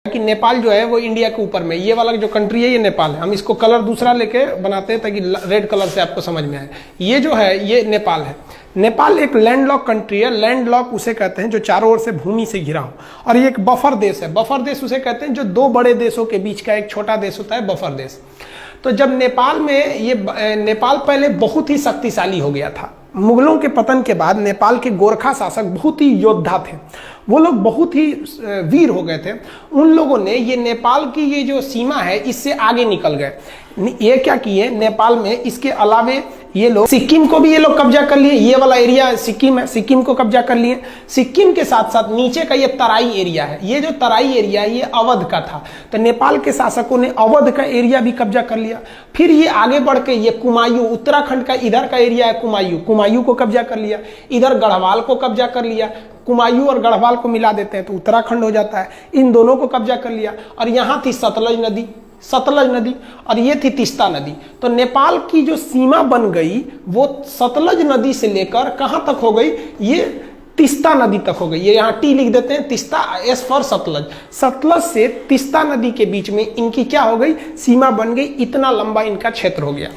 कि नेपाल जो है वो इंडिया के ऊपर में, ये वाला जो कंट्री है ये नेपाल है। हम इसको कलर दूसरा लेके बनाते हैं ताकि रेड कलर से आपको समझ में आए। ये जो है ये नेपाल है। नेपाल एक लैंडलॉक कंट्री है। लैंडलॉक उसे कहते हैं जो चारों ओर से भूमि से घिरा हो, और ये एक बफर देश है। बफर देश उसे कहते हैं जो दो बड़े देशों के बीच का एक छोटा देश होता है, बफर देश। तो जब नेपाल में ये नेपाल पहले बहुत ही शक्तिशाली हो गया था। मुगलों के पतन के बाद नेपाल के गोरखा शासक बहुत ही योद्धा थे, वो लोग बहुत ही वीर हो गए थे। उन लोगों ने ये नेपाल की ये जो सीमा है इससे आगे निकल गए। ये क्या किए, नेपाल में इसके अलावे ये लोग सिक्किम को भी ये लोग कब्जा कर लिए। ये वाला एरिया सिक्किम है, सिक्किम को कब्जा कर लिए। सिक्किम के साथ साथ नीचे का ये तराई एरिया है, ये जो तराई एरिया है ये अवध का था। तो नेपाल के शासकों ने अवध का एरिया भी कब्जा कर लिया। फिर ये आगे बढ़ के ये कुमायूं, उत्तराखंड का इधर का एरिया है कुमायूं, कुमायूं को कब्जा कर लिया। इधर गढ़वाल को कब्जा कर लिया। कुमायूं और गढ़वाल को मिला देते हैं तो उत्तराखंड हो जाता है। इन दोनों को कब्जा कर लिया। और यहाँ थी सतलज नदी और ये थी तीस्ता नदी। तो नेपाल की जो सीमा बन गई वो सतलज नदी से लेकर कहां तक हो गई, ये तीस्ता नदी तक हो गई। ये यहाँ टी लिख देते हैं, तीस्ता, एस फॉर सतलज। सतलज से तीस्ता नदी के बीच में इनकी क्या हो गई, सीमा बन गई। इतना लंबा इनका क्षेत्र हो गया।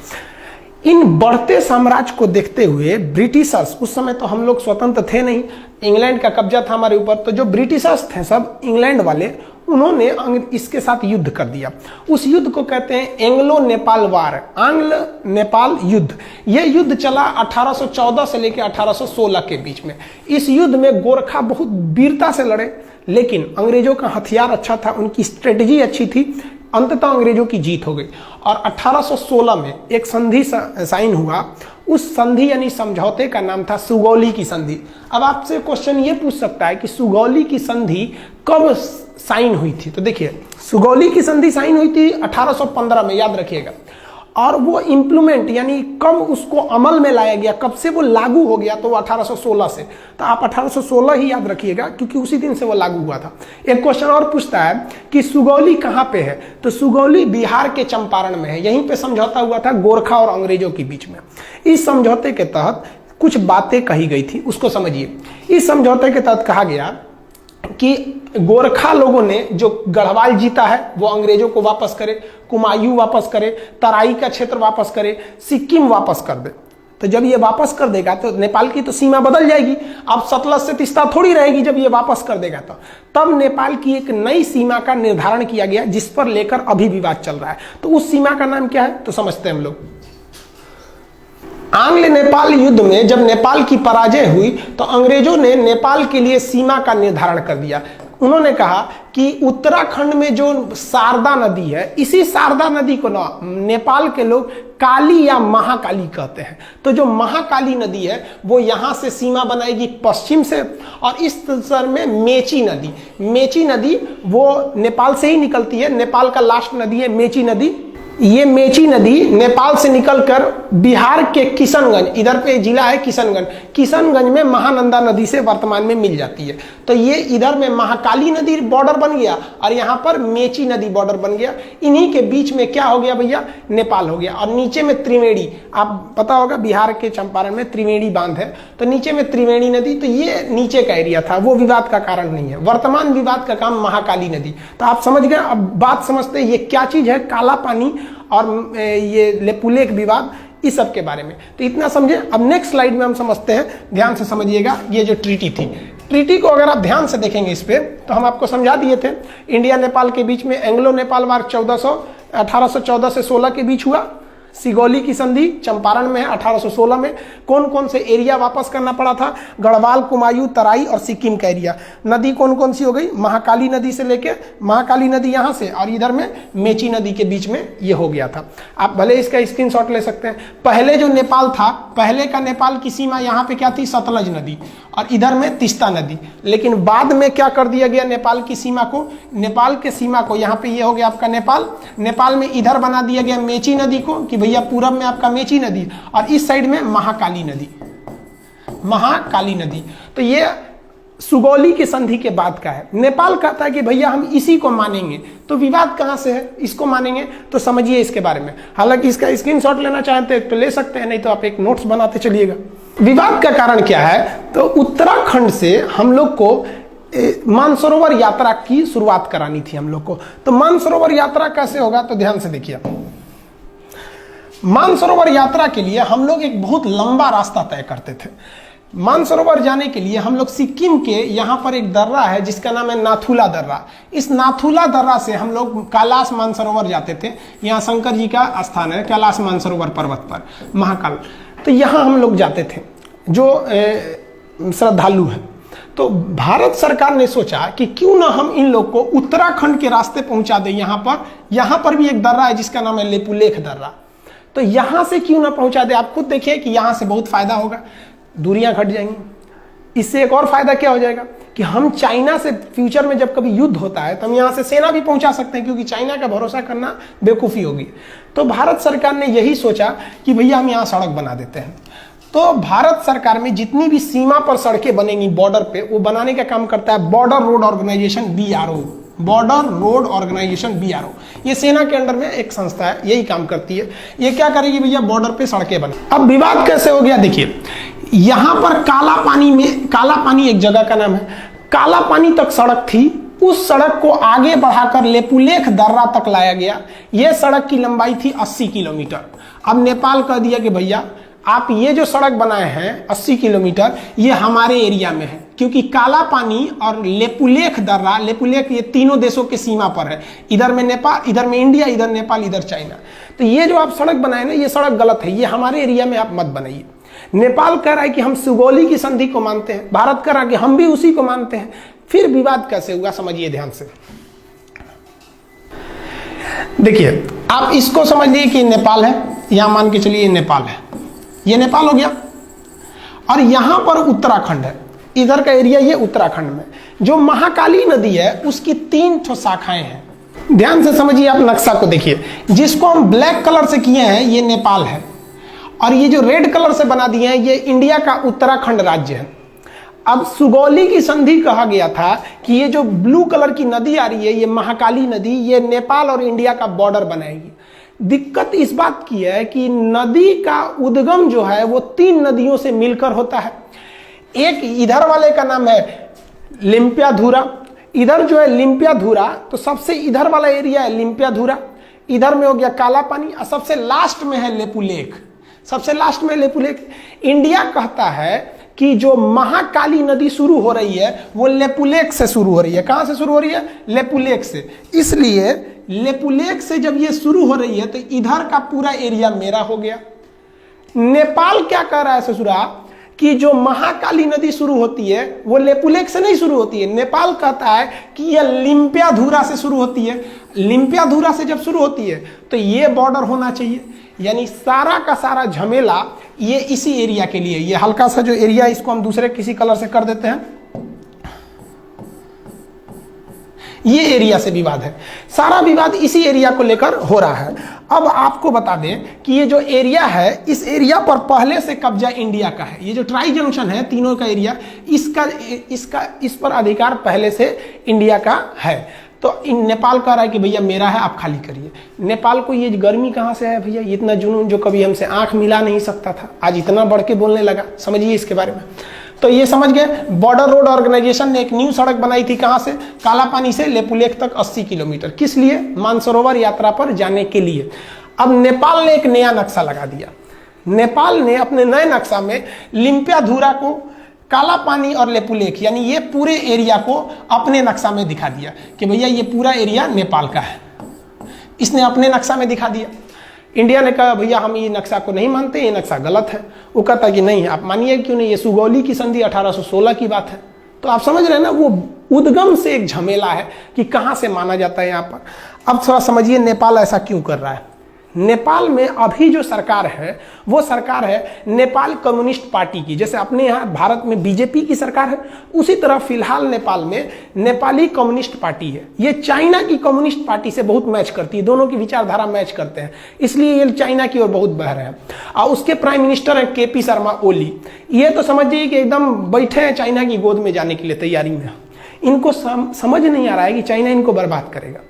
इन बढ़ते साम्राज्य को देखते हुए ब्रिटिशर्स, उस समय तो हम लोग स्वतंत्र थे नहीं, इंग्लैंड का कब्जा था हमारे ऊपर, तो जो ब्रिटिशर्स थे सब इंग्लैंड वाले, उन्होंने इसके साथ युद्ध कर दिया। उस युद्ध को कहते हैं एंग्लो नेपाल वार, आंग्ल नेपाल युद्ध। यह युद्ध चला 1814 से लेकर 1816 के बीच में। इस युद्ध में गोरखा बहुत वीरता से लड़े, लेकिन अंग्रेजों का हथियार अच्छा था, उनकी स्ट्रेटजी अच्छी थी। अंततः अंग्रेजों की जीत हो गई और 1816 में एक संधि साइन हुआ। उस संधि यानी समझौते का नाम था सुगौली की संधि। अब आपसे क्वेश्चन ये पूछ सकता है कि सुगौली की संधि कब साइन हुई थी। तो देखिए, सुगौली की संधि साइन हुई थी 1815 में, याद रखिएगा। और वो इम्प्लीमेंट यानी कब उसको अमल में लाया गया, कब से वो लागू हो गया, तो वो 1816 से। तो आप 1816 ही याद रखिएगा क्योंकि उसी दिन से वो लागू हुआ था। एक क्वेश्चन और पूछता है कि सुगौली कहाँ पे है, तो सुगौली बिहार के चंपारण में है। यहीं पे समझौता हुआ था गोरखा और अंग्रेजों के बीच में। इस समझौते के तहत कुछ बातें कही गई थी, उसको समझिए। इस समझौते के तहत कहा गया कि गोरखा लोगों ने जो गढ़वाल जीता है वो अंग्रेजों को वापस करे, कुमायूं वापस करे, तराई का क्षेत्र वापस करे, सिक्किम वापस कर दे। तो जब ये वापस कर देगा तो नेपाल की तो सीमा बदल जाएगी। अब सतलज से तीस्ता थोड़ी रहेगी जब ये वापस कर देगा तो। तब नेपाल की एक नई सीमा का निर्धारण किया गया जिस पर लेकर अभी विवाद चल रहा है। तो उस सीमा का नाम क्या है, तो समझते हैं हम लोग। आंग्ल नेपाल युद्ध में जब नेपाल की पराजय हुई तो अंग्रेजों ने नेपाल के लिए सीमा का निर्धारण कर दिया। उन्होंने कहा कि उत्तराखंड में जो शारदा नदी है, इसी शारदा नदी को ना नेपाल के लोग काली या महाकाली कहते हैं। तो जो महाकाली नदी है वो यहाँ से सीमा बनाएगी पश्चिम से, और इस तरह में मेची नदी वो नेपाल से ही निकलती है। नेपाल का लास्ट नदी है मेची नदी। ये मेची नदी नेपाल से निकलकर बिहार के किशनगंज, इधर पे जिला है किशनगंज में महानंदा नदी से वर्तमान में मिल जाती है। तो ये इधर में महाकाली नदी बॉर्डर बन गया और यहाँ पर मेची नदी बॉर्डर बन गया। इन्हीं के बीच में क्या हो गया भैया, नेपाल हो गया। और नीचे में त्रिवेणी, आप पता होगा बिहार के चंपारण में त्रिवेणी बांध है, तो नीचे में त्रिवेणी नदी। तो ये नीचे का एरिया था, वो विवाद का कारण नहीं है। वर्तमान विवाद का काम महाकाली नदी। तो आप समझ गए। अब बात समझते हैं ये क्या चीज है, काला पानी और ये लेपुलेख विवाद, इस सब के बारे में। तो इतना समझे। अब नेक्स्ट स्लाइड में हम समझते हैं, ध्यान से समझिएगा। ये जो ट्रीटी थी, ट्रीटी को अगर आप ध्यान से देखेंगे इस पे, तो हम आपको समझा दिए थे। इंडिया नेपाल के बीच में एंग्लो नेपाल वार 1814 से 16 के बीच हुआ। सिगौली की संधि चंपारण में है 1816 में। कौन कौन से एरिया वापस करना पड़ा था, गढ़वाल, कुमायूं, तराई और सिक्किम का एरिया। नदी कौन कौन सी हो गई, महाकाली नदी से लेके, महाकाली नदी यहाँ से और इधर में मेची नदी के बीच में ये हो गया था। आप भले इसका स्क्रीनशॉट ले सकते हैं। पहले जो नेपाल था, पहले का नेपाल की सीमा यहाँ पे क्या थी, सतलज नदी, और इधर में तीस्ता नदी। लेकिन बाद में क्या कर दिया गया, नेपाल की सीमा को, नेपाल के सीमा को यहाँ पे ये हो गया आपका नेपाल में इधर बना दिया गया मेची नदी को, कि भैया पूरब में आपका मेची नदी और इस साइड में महाकाली नदी। तो ये सुगौली की संधि के बाद का है। नेपाल कहता है कि भैया हम इसी को मानेंगे। तो विवाद कहां से है, इसको मानेंगे। तो समझिए इसके बारे में। हालांकि इसका स्क्रीनशॉट लेना चाहते हैं तो ले सकते हैं, नहीं तो आप एक नोट्स बनाते चलिएगा। विवाद का कारण क्या है, तो उत्तराखंड से हम लोग को मानसरोवर यात्रा की शुरुआत करानी थी हम लोग को। तो मानसरोवर यात्रा कैसे होगा, तो ध्यान से देखिए। मानसरोवर यात्रा के लिए हम लोग एक बहुत लंबा रास्ता तय करते थे। मानसरोवर जाने के लिए हम लोग सिक्किम के यहाँ पर एक दर्रा है जिसका नाम है नाथुला दर्रा। इस नाथुला दर्रा से हम लोग कैलाश मानसरोवर जाते थे। यहाँ शंकर जी का स्थान है कैलाश मानसरोवर पर्वत पर, महाकाल। तो यहाँ हम लोग जाते थे जो श्रद्धालु हैं। तो भारत सरकार ने सोचा कि क्यों ना हम इन लोग को उत्तराखंड के रास्ते पहुंचा दें। यहाँ पर भी एक दर्रा है जिसका नाम है लेपुलेख दर्रा। तो यहाँ से क्यों ना पहुंचा दे। आप खुद देखिए कि यहाँ से बहुत फायदा होगा, दूरियां घट जाएंगी। इससे एक और फायदा क्या हो जाएगा कि हम चाइना से फ्यूचर में जब कभी युद्ध होता है तो हम यहाँ से सेना भी पहुंचा सकते हैं, क्योंकि चाइना का भरोसा करना बेवकूफ़ी होगी। तो भारत सरकार ने यही सोचा कि भैया हम यहाँ सड़क बना देते हैं। तो भारत सरकार में जितनी भी सीमा पर सड़कें बनेंगी बॉर्डर पे, वो बनाने का काम करता है border road organisation BRO, border road organisation BRO। ये सेना के अंडर में एक संस्था है, यही काम करती है। ये क्या करेगी भैया, बॉर्डर पे सड़कें बने। अब विवाद कैसे हो गया देखिए, यहां पर काला पानी एक जगह का नाम है, काला पानी तक सड़क थी। उस सड़क को आगे बढ़ाकर लेपुलेख दर्रा तक लाया गया। यह सड़क की लंबाई थी 80 किलोमीटर। अब नेपाल कह दिया कि भैया आप ये जो सड़क बनाए हैं 80 किलोमीटर, ये हमारे एरिया में है, क्योंकि काला पानी और लेपुलेख दर्रा, लेपुलेख ये तीनों देशों के सीमा पर है। इधर में नेपाल, इधर में इंडिया, इधर नेपाल, इधर चाइना। तो ये जो आप सड़क बनाए ना, ये सड़क गलत है, ये हमारे एरिया में आप मत बनाइए। नेपाल कह रहा है कि हम सुगौली की संधि को मानते हैं, भारत कह रहा है कि हम भी उसी को मानते हैं। फिर विवाद कैसे हुआ समझिए ध्यान से। देखिए आप इसको समझ लीजिए कि नेपाल है, यहां मान के चलिए नेपाल है, ये नेपाल हो गया, और यहां पर उत्तराखंड है, इधर का एरिया ये उत्तराखंड में। जो महाकाली नदी है उसकी 3 ठो शाखाएं हैं। ध्यान से समझिए, आप नक्शा को देखिए, जिसको हम ब्लैक कलर से किए हैं ये नेपाल है, और ये जो रेड कलर से बना दिए हैं ये इंडिया का उत्तराखंड राज्य है। अब सुगौली की संधि कहा गया था कि ये जो ब्लू कलर की नदी आ रही है, ये महाकाली नदी, ये नेपाल और इंडिया का बॉर्डर बनाएगी। दिक्कत इस बात की है कि नदी का उद्गम जो है वो 3 नदियों से मिलकर होता है। एक इधर वाले का नाम है लिम्पियाधुरा, इधर जो है लिम्पियाधुरा, तो सबसे इधर वाला एरिया है लिम्पियाधुरा, इधर में हो गया काला पानी, और सबसे लास्ट में है लेपुलेख, सबसे लास्ट में लेपुलेख। इंडिया कहता है कि जो महाकाली नदी शुरू हो रही है वो लेपुलेख से शुरू हो रही है। कहां से शुरू हो रही है? लेपुलेख से। इसलिए लेपुलेख से जब ये शुरू हो रही है तो इधर का पूरा एरिया मेरा हो गया। नेपाल क्या कह रहा है ससुरा कि जो महाकाली नदी शुरू होती है वो लेपुलेख से नहीं शुरू होती है। नेपाल कहता है कि यह लिम्पियाधुरा से शुरू होती है। लिम्पियाधुरा से जब शुरू होती है तो ये बॉर्डर होना चाहिए। यानी सारा का सारा झमेला ये इसी एरिया के लिए, ये हल्का सा जो एरिया इसको हम दूसरे किसी कलर से कर देते हैं, ये एरिया से विवाद है। सारा विवाद इसी एरिया को लेकर हो रहा है। अब आपको बता दें कि ये जो एरिया है, इस एरिया पर पहले से कब्जा इंडिया का है। ये जो ट्राई जंक्शन है तीनों का एरिया, इस पर अधिकार पहले से इंडिया का है। तो नेपाल कह रहा है कि भैया मेरा है, आप खाली करिए। नेपाल को ये गर्मी कहाँ से है भैया, इतना जुनून जो कभी हमसे आंख मिला नहीं सकता था, आज इतना बढ़ के बोलने लगा। समझिए इसके बारे में। तो ये समझ गए, बॉर्डर रोड ऑर्गेनाइजेशन ने एक न्यू सड़क बनाई थी, कहां से? काला पानी से लेपुलेख तक 80 किलोमीटर। किस लिए? मानसरोवर यात्रा पर जाने के लिए। अब नेपाल ने एक नया नक्शा लगा दिया। नेपाल ने अपने नए नक्शा में लिम्पियाधुरा को, काला पानी और लेपुलेख, यानी ये पूरे एरिया को अपने नक्शा में दिखा दिया कि भैया ये पूरा एरिया नेपाल का है। इसने अपने नक्शा में दिखा दिया। इंडिया ने कहा भैया हम ये नक्शा को नहीं मानते, ये नक्शा गलत है। वो कहता कि नहीं, आप मानिए क्यों नहीं, ये सुगौली की संधि 1816 की बात है। तो आप समझ रहे हैं ना, वो उद्गम से एक झमेला है कि कहां से माना जाता है यहाँ पर। अब थोड़ा समझिए नेपाल ऐसा क्यों कर रहा है। नेपाल में अभी जो सरकार है वो सरकार है नेपाल कम्युनिस्ट पार्टी की। जैसे अपने यहाँ भारत में बीजेपी की सरकार है, उसी तरह फिलहाल नेपाल में नेपाली कम्युनिस्ट पार्टी है। ये चाइना की कम्युनिस्ट पार्टी से बहुत मैच करती है, दोनों की विचारधारा मैच करते हैं, इसलिए ये चाइना की ओर बहुत बह रहे हैं। और उसके प्राइम मिनिस्टर हैं KP शर्मा ओली। ये तो समझिए कि एकदम बैठे हैं चाइना की गोद में जाने के लिए तैयारी में। इनको समझ नहीं आ रहा है कि चाइना इनको बर्बाद करेगा।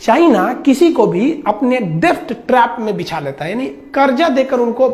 चाइना किसी को भी अपने डेफ्ट ट्रैप में बिछा लेता है, यानी कर्जा देकर उनको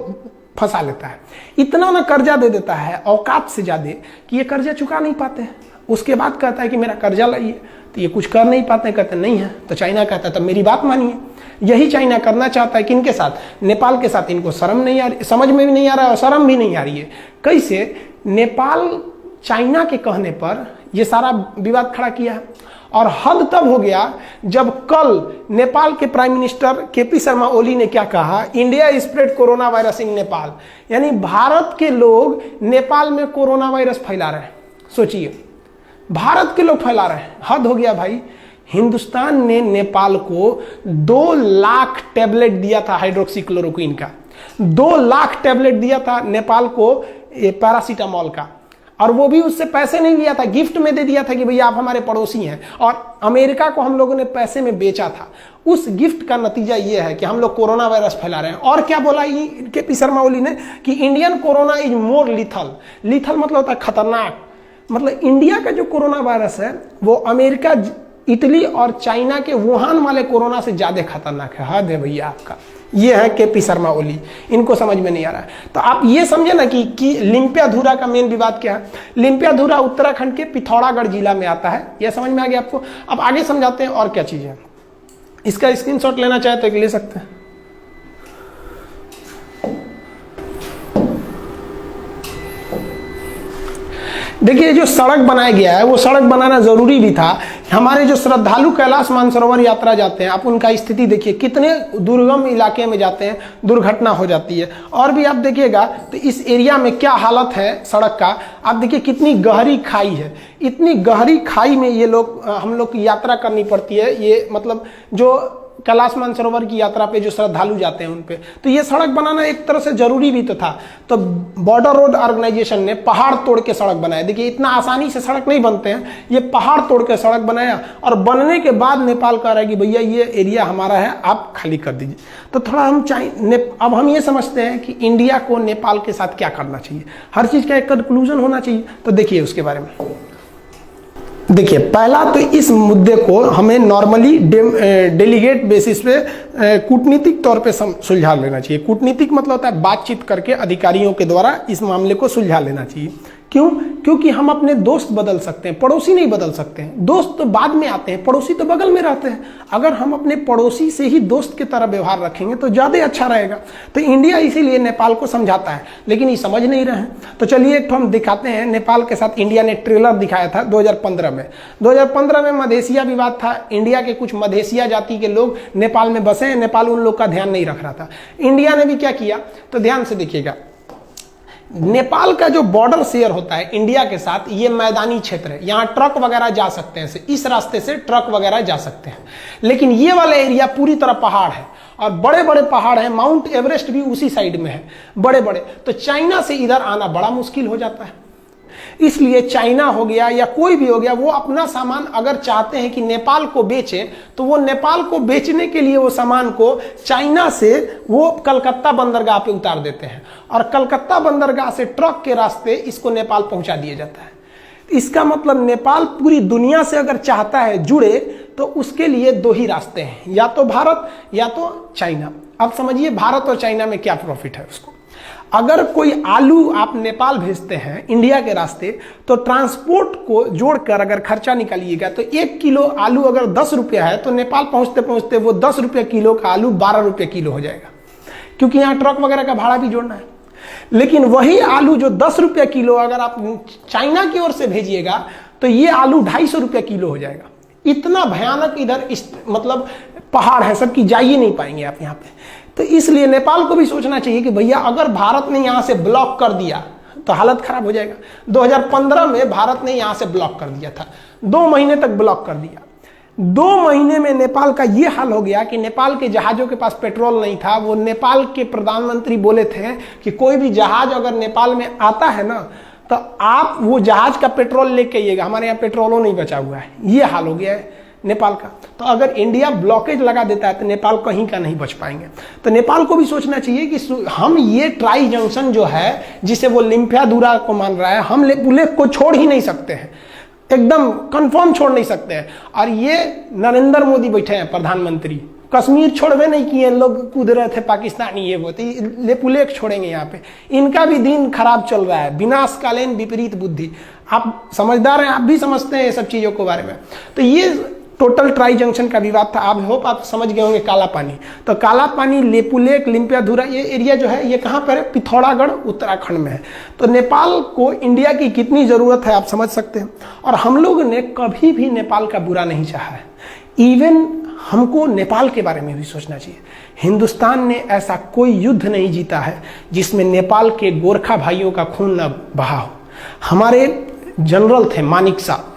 फंसा लेता है। इतना ना कर्जा दे देता है औकात से ज्यादा कि ये कर्जा चुका नहीं पाते हैं। उसके बाद कहता है कि मेरा कर्जा लाइए, तो ये कुछ कर नहीं पाते, कहते नहीं है। तो चाइना कहता है तब मेरी बात मानिए। यही चाइना करना चाहता है किनके साथ? नेपाल के साथ। इनको शर्म नहीं आ रही, समझ में भी नहीं आ रहा है और शर्म भी नहीं आ रही है। कैसे? नेपाल चाइना के कहने पर ये सारा विवाद खड़ा किया है। और हद तब हो गया जब कल नेपाल के prime minister KP Sharma Oli ने क्या कहा, India spread corona virus in Nepal, यानी भारत के लोग नेपाल में कोरोना वायरस फैला रहे हैं। सोचिए, भारत के लोग फैला रहे हैं, हद हो गया भाई। हिंदुस्तान ने नेपाल को 2 लाख टैबलेट दिया था हाइड्रोक्सीक्लोरोक्विन का, 2 लाख टैबलेट दिया था नेपाल को पैरासीटामोल का, और वो भी उससे पैसे नहीं लिया था, गिफ्ट में दे दिया था कि भैया आप हमारे पड़ोसी हैं। और अमेरिका को हम लोगों ने पैसे में बेचा था। उस गिफ्ट का नतीजा ये है कि हम लोग कोरोना वायरस फैला रहे हैं। और क्या बोला केपी शर्मा ओली ने कि Indian corona is more lethal. Lethal मतलब होता है खतरनाक। मतलब इंडिया का जो कोरोना वायरस है वो अमेरिका, इटली और चाइना के वुहान वाले कोरोना से ज्यादा खतरनाक है। हद है भैया आपका। ये है केपी शर्मा ओली, इनको समझ में नहीं आ रहा है। तो आप ये समझे ना कि लिम्पियाधुरा का मेन विवाद क्या है। लिम्पियाधुरा उत्तराखंड के पिथौरागढ़ जिला में आता है, यह समझ में आ गया आपको। अब आगे समझाते हैं और क्या चीज है। इसका स्क्रीनशॉट लेना चाहे तो ले सकते हैं। देखिए, जो सड़क बनाया गया है वो सड़क बनाना जरूरी भी था। हमारे जो श्रद्धालु कैलाश मानसरोवर यात्रा जाते हैं, आप उनका स्थिति देखिए, कितने दुर्गम इलाके में जाते हैं, दुर्घटना हो जाती है। और भी आप देखिएगा तो इस एरिया में क्या हालत है सड़क का। आप देखिए कितनी गहरी खाई है, इतनी गहरी खाई में ये लोग, हम लोग की यात्रा करनी पड़ती है। ये मतलब जो कैलाश मानसरोवर की यात्रा पे जो श्रद्धालु जाते हैं उन पे, तो ये सड़क बनाना एक तरह से जरूरी भी तो था। तो बॉर्डर रोड ऑर्गेनाइजेशन ने पहाड़ तोड़ के सड़क बनाया। देखिए, इतना आसानी से सड़क नहीं बनते हैं, ये पहाड़ तोड़ के सड़क बनाया। और बनने के बाद नेपाल कह रहा है कि भैया ये एरिया हमारा है, आप खाली कर दीजिए। तो थोड़ा हम अब हम ये समझते हैं कि इंडिया को नेपाल के साथ क्या करना चाहिए, हर चीज का एक कंक्लूजन होना चाहिए। तो देखिए उसके बारे में। देखिए, पहला तो इस मुद्दे को हमें नॉर्मली डेलीगेट बेसिस पे कूटनीतिक तौर पे सुलझा लेना चाहिए। कूटनीतिक मतलब होता है बातचीत करके अधिकारियों के द्वारा इस मामले को सुलझा लेना चाहिए। क्यों? क्योंकि हम अपने दोस्त बदल सकते हैं, पड़ोसी नहीं बदल सकते हैं। दोस्त तो बाद में आते हैं, पड़ोसी तो बगल में रहते हैं। अगर हम अपने पड़ोसी से ही दोस्त की तरह व्यवहार रखेंगे तो ज्यादा अच्छा रहेगा। तो इंडिया इसीलिए नेपाल को समझाता है, लेकिन ये समझ नहीं रहे हैं। तो चलिए एक तो हम दिखाते हैं। नेपाल के साथ इंडिया ने ट्रेलर दिखाया था 2015 में। 2015 में मधेसिया विवाद था। इंडिया के कुछ मधेसिया जाति के लोग नेपाल में बसे हैं, नेपाल उन लोग का ध्यान नहीं रख रहा था। इंडिया ने भी क्या किया, तो ध्यान से देखिएगा। नेपाल का जो बॉर्डर शेयर होता है इंडिया के साथ, ये मैदानी क्षेत्र है, यहाँ ट्रक वगैरह जा सकते हैं, इस रास्ते से ट्रक वगैरह जा सकते हैं। लेकिन ये वाला एरिया पूरी तरह पहाड़ है और बड़े बड़े पहाड़ हैं। माउंट एवरेस्ट भी उसी साइड में है, बड़े बड़े। तो चाइना से इधर आना बड़ा मुश्किल हो जाता है। इसलिए चाइना हो गया या कोई भी हो गया, वो अपना सामान अगर चाहते हैं कि नेपाल को बेचे, तो वो नेपाल को बेचने के लिए वो सामान को चाइना से वो कलकत्ता बंदरगाह पे उतार देते हैं और कलकत्ता बंदरगाह से ट्रक के रास्ते इसको नेपाल पहुंचा दिया जाता है। इसका मतलब नेपाल पूरी दुनिया से अगर चाहता है जुड़े तो उसके लिए 2 ही रास्ते हैं, या तो भारत या तो चाइना। अब समझिए भारत और चाइना में क्या प्रॉफिट है उसको। अगर कोई आलू आप नेपाल भेजते हैं इंडिया के रास्ते, तो ट्रांसपोर्ट को जोड़कर अगर खर्चा निकालिएगा तो 1 किलो आलू अगर 10 रुपया है, तो नेपाल पहुंचते पहुंचते वो 10 रुपये किलो का आलू 12 रुपये किलो हो जाएगा, क्योंकि यहाँ ट्रक वगैरह का भाड़ा भी जोड़ना है। लेकिन वही आलू जो 10 रुपये किलो अगर आप चाइना की ओर से भेजिएगा तो ये आलू 250 रुपये किलो हो जाएगा। इतना भयानक इधर मतलब पहाड़ है, सबकी जा ही नहीं पाएंगे आप यहाँ पे। तो इसलिए नेपाल को भी सोचना चाहिए कि भैया अगर भारत ने यहाँ से ब्लॉक कर दिया तो हालत खराब हो जाएगा। 2015 में भारत ने यहाँ से ब्लॉक कर दिया था, 2 महीने तक ब्लॉक कर दिया। 2 महीने में नेपाल का ये हाल हो गया कि नेपाल के जहाजों के पास पेट्रोल नहीं था। वो नेपाल के प्रधानमंत्री बोले थे कि कोई भी जहाज अगर नेपाल में आता है ना, तो आप वो जहाज का पेट्रोल लेके आइएगा, हमारे यहाँ पेट्रोलों नहीं बचा हुआ है। ये हाल हो गया है नेपाल का। तो अगर इंडिया ब्लॉकेज लगा देता है तो नेपाल कहीं का नहीं बच पाएंगे। तो नेपाल को भी सोचना चाहिए कि हम ये ट्राई जंक्शन जो है, जिसे वो लिम्पियाधुरा को मान रहा है, हम लेक को छोड़ ही नहीं सकते हैं, एकदम कंफर्म छोड़ नहीं सकते हैं। और ये नरेंद्र मोदी बैठे हैं प्रधानमंत्री, कश्मीर छोड़वे नहीं किए, लोग कूद रहे थे पाकिस्तानी, ये वो तो लेपुलेख छोड़ेंगे यहाँ पे। इनका भी दिन खराब चल रहा है, विनाशकालीन विपरीत बुद्धि। आप समझदार हैं, आप भी समझते हैं ये सब चीज़ों के बारे में। तो ये टोटल ट्राई जंक्शन का विवाद था। आप होप आप समझ गए होंगे काला पानी। तो काला पानी, लेपुलेख, लिम्पियाधुरा, ये एरिया जो है ये कहाँ पर है? पिथौरागढ़ उत्तराखंड में है। तो नेपाल को इंडिया की कितनी ज़रूरत है आप समझ सकते हैं। और हम लोग ने कभी भी नेपाल का बुरा नहीं चाहा है। इवन हमको नेपाल के बारे में भी सोचना चाहिए। हिंदुस्तान ने ऐसा कोई युद्ध नहीं जीता है जिसमें नेपाल के गोरखा भाइयों का खून न बहा हो। हमारे जनरल थे मानिक साहब,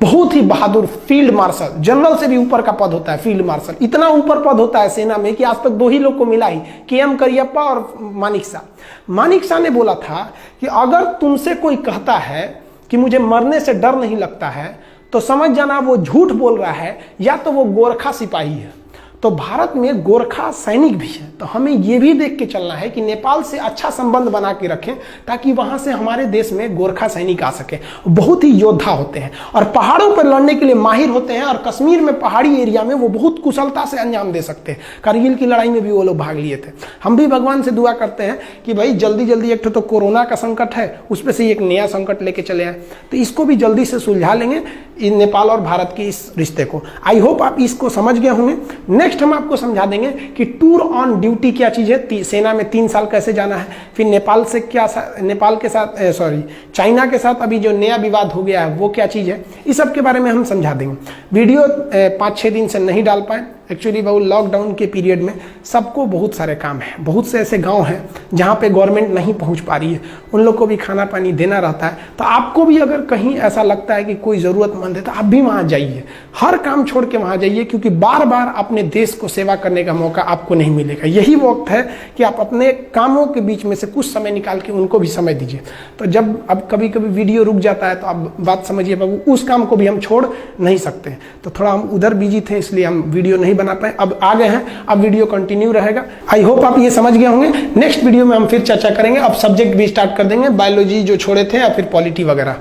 बहुत ही बहादुर फील्ड मार्शल, जनरल से भी ऊपर का पद होता है फील्ड मार्शल। इतना ऊपर पद होता है सेना में कि आज तक 2 ही लोग को मिला ही, KM करियप्पा और मानिक शाह। मानिक शाह ने बोला था कि अगर तुमसे कोई कहता है कि मुझे मरने से डर नहीं लगता है तो समझ जाना वो झूठ बोल रहा है, या तो वो गोरखा सिपाही है। तो भारत में गोरखा सैनिक भी है। तो हमें ये भी देख के चलना है कि नेपाल से अच्छा संबंध बना के रखें ताकि वहां से हमारे देश में गोरखा सैनिक आ सके। बहुत ही योद्धा होते हैं और पहाड़ों पर लड़ने के लिए माहिर होते हैं। और कश्मीर में पहाड़ी एरिया में वो बहुत कुशलता से अंजाम दे सकते हैं। कारगिल की लड़ाई में भी वो लोग भाग लिए थे। हम भी भगवान से दुआ करते हैं कि भाई जल्दी जल्दी, एक तो कोरोना का संकट है, उस पर से एक नया संकट लेके चले आए, तो इसको भी जल्दी से सुलझा लेंगे नेपाल और भारत के इस रिश्ते को। आई होप आप इसको समझ गए होंगे। नेक्स्ट हम आपको समझा देंगे कि टूर ऑन ड्यूटी क्या चीज़ है, सेना में 3 साल कैसे जाना है, फिर नेपाल से क्या, नेपाल के साथ चाइना के साथ अभी जो नया विवाद हो गया है वो क्या चीज़ है, इस सब के बारे में हम समझा देंगे। वीडियो 5-6 दिन से नहीं डाल पाए एक्चुअली, बहुत लॉकडाउन के पीरियड में सबको बहुत सारे काम हैं। बहुत से ऐसे गांव हैं जहां पे गवर्नमेंट नहीं पहुंच पा रही है, उन लोग को भी खाना पानी देना रहता है। तो आपको भी अगर कहीं ऐसा लगता है कि कोई ज़रूरतमंद है तो आप भी वहां जाइए, हर काम छोड़ के वहां जाइए, क्योंकि बार बार अपने देश को सेवा करने का मौका आपको नहीं मिलेगा। यही वक्त है कि आप अपने कामों के बीच में से कुछ समय निकाल के उनको भी समय दीजिए। तो जब अब कभी कभी वीडियो रुक जाता है तो आप बात समझिए बाबू, उस काम को भी हम छोड़ नहीं सकते। तो थोड़ा हम उधर बिजी थे इसलिए हम वीडियो नहीं बना पाए, अब आ गए हैं, अब वीडियो कंटिन्यू रहेगा। आई होप आप ये समझ गए होंगे। नेक्स्ट वीडियो में हम फिर चर्चा करेंगे, अब सब्जेक्ट भी स्टार्ट कर देंगे, बायोलॉजी जो छोड़े थे या फिर पॉलिटी वगैरह।